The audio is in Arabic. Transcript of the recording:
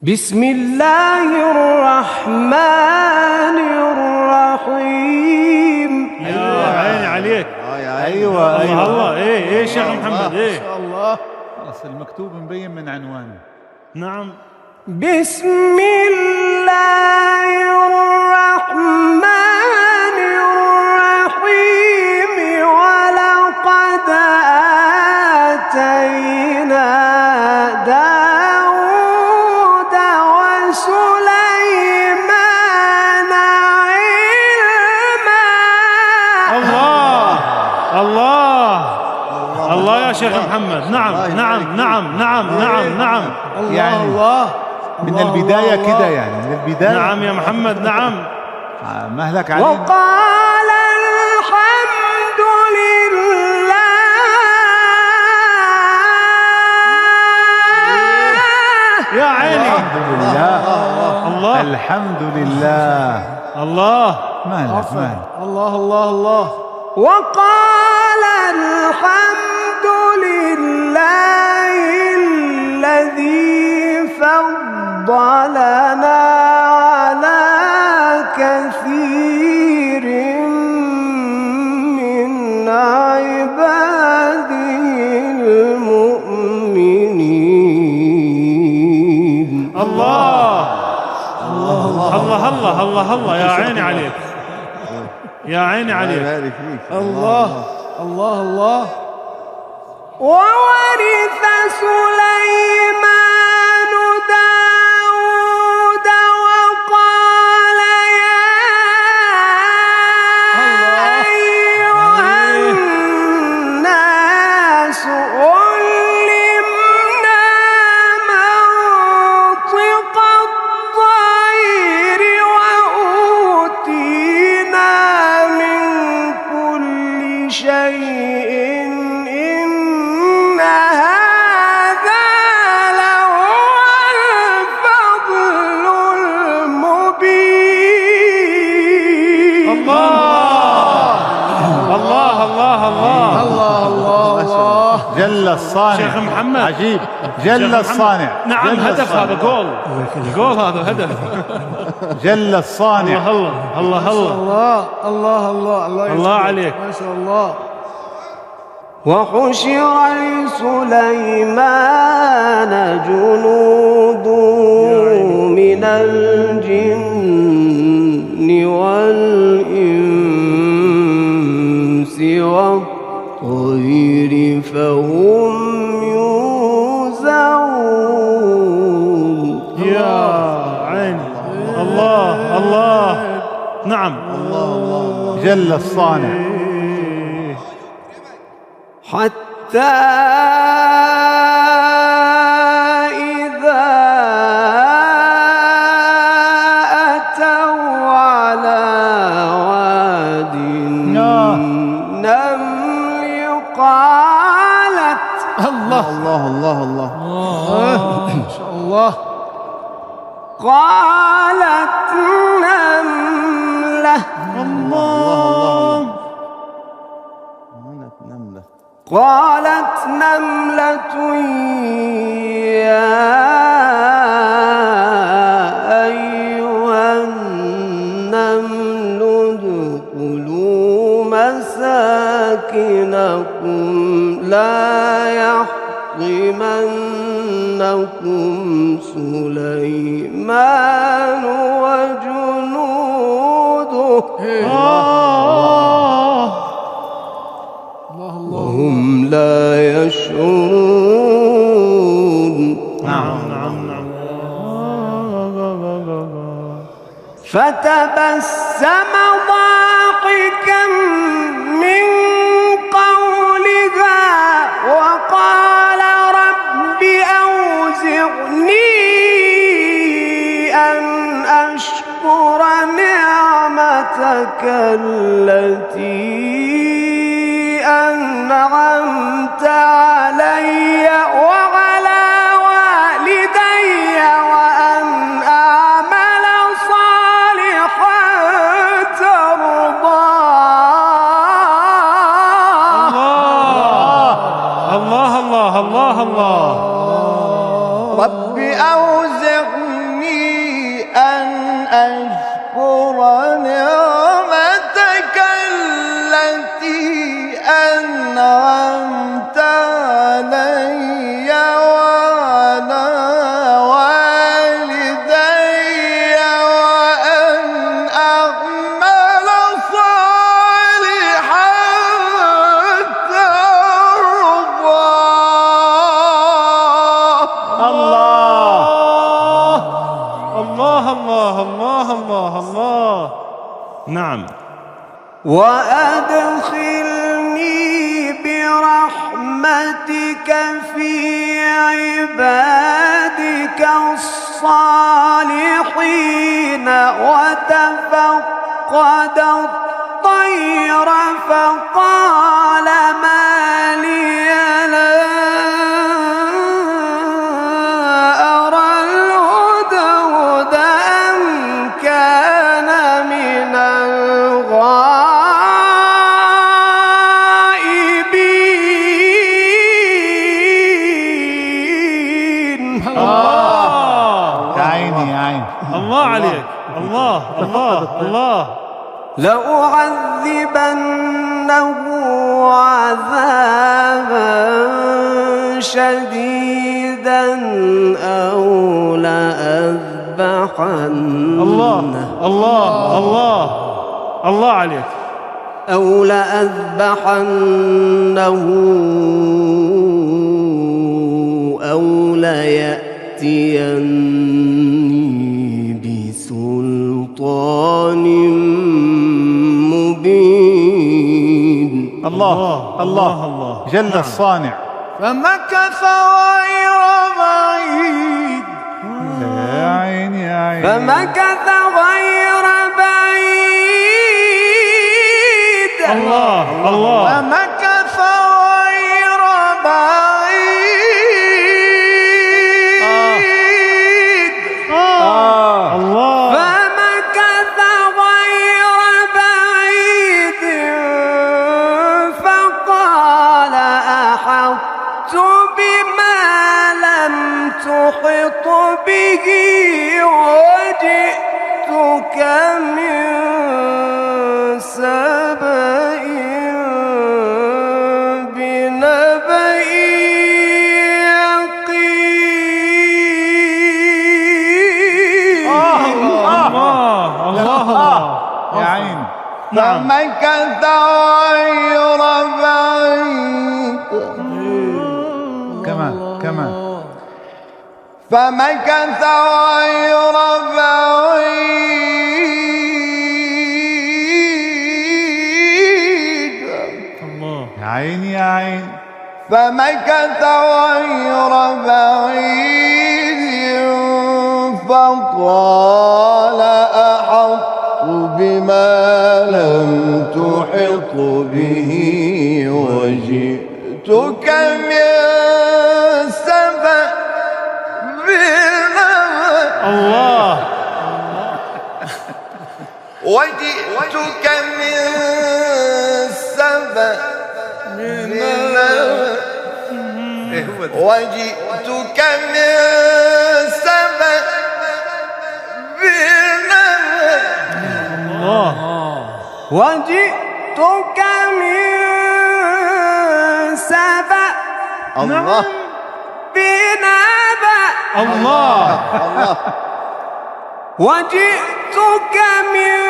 بسم الله الرحمن الرحيم. يا عيني عليك. ايوه الله ايه شيخ محمد ما شاء الله. خلاص المكتوب مبين من عنوانه. نعم. بسم الله الرحمن الرحيم. ولقد آتينا داود وسليمان علما. الله يا شيخ محمد. نعم. يعني الله من البداية كده، يعني من البداية. نعم يا محمد. نعم. مهلك علينا. وقال الحمد لله. يا عيني. الحمد لله. الله. الحمد لله. الله. مهلك. الله. وقال الحمد لله الذي فضلنا على كثير من عباده المؤمنين. الله. يا عيني عليك. يا عيني عليك. الله. وورث سليمان داود وقال يا أيها الناس علمنا منطق الطير وأوتينا من كل شيء. إن هذا لهو الفضل المبين. الله. جل الصانع. شيخ محمد. عجيب. جل الصانع. نعم. هدف هذا جول هذا هدف. جل الصانع. الله عليك. ما شاء الله. وحشر لسليمان جنوده من الجن والإنس والطير فهم يوزعون. يا عيني. الله. نعم. جل الصانع. حتى إذا أتوا على واد النمل قالت الله. ما شاء الله. قالت نملة. قالت نملة يا أيها النمل ادخلوا مساكنكم لا يحطمنكم سليمان وجنوده وهم لا يشعرون. نعم. فتبسم ضاحكا من قولها وقال رب أوزعني أن أشكر نعمتك التي أنعمت علي وعلى والدي وأن أعمل صالحا ترضاه. الله. رب أوزعني أن أشكر نعمتك التي أنعمت علي وعلى والدي وأن أعمل صالحا ترضاه. الله الله الله الله الله. نعم. وأدخلني برحمتك في عبادك الصالحين. وتفقد الطير فقال ما لي لا أرى الهدهد أم كان من الغائبين. يا عيني يا عيني. الله عليك. الله الله الله. لأعذبنه عذابا شديدا أو لأذبحنه الله الله الله الله عليك. أو لأذبحنه أو ليأتيني بسلطان مبين. الله الله الله. جل الصانع. فمكث غير بعيد. يا عيني يا عيني. فمكث غير بعيد. الله الله. فمكث غير بعيد. الله. فمكث غير بعيد فقال أحطت بما لم تحط به وجئتك من سبأ بنبأ يقين. الله الله. يا عيني. نعم. فمكث غير بعيد. كمان كمان. فمكث غير بعيد. الله. يا عيني يا عيني. فمكث غير بعيد فقال أحطت بما لم تحط به وجئتك من سبأ بنبأ. الله. وجئتك من سبأ بنبأ. وجئتك من سبأ بنبأ. الله. وجئتك من سبأ الله. بنبأ. الله. وجئتك من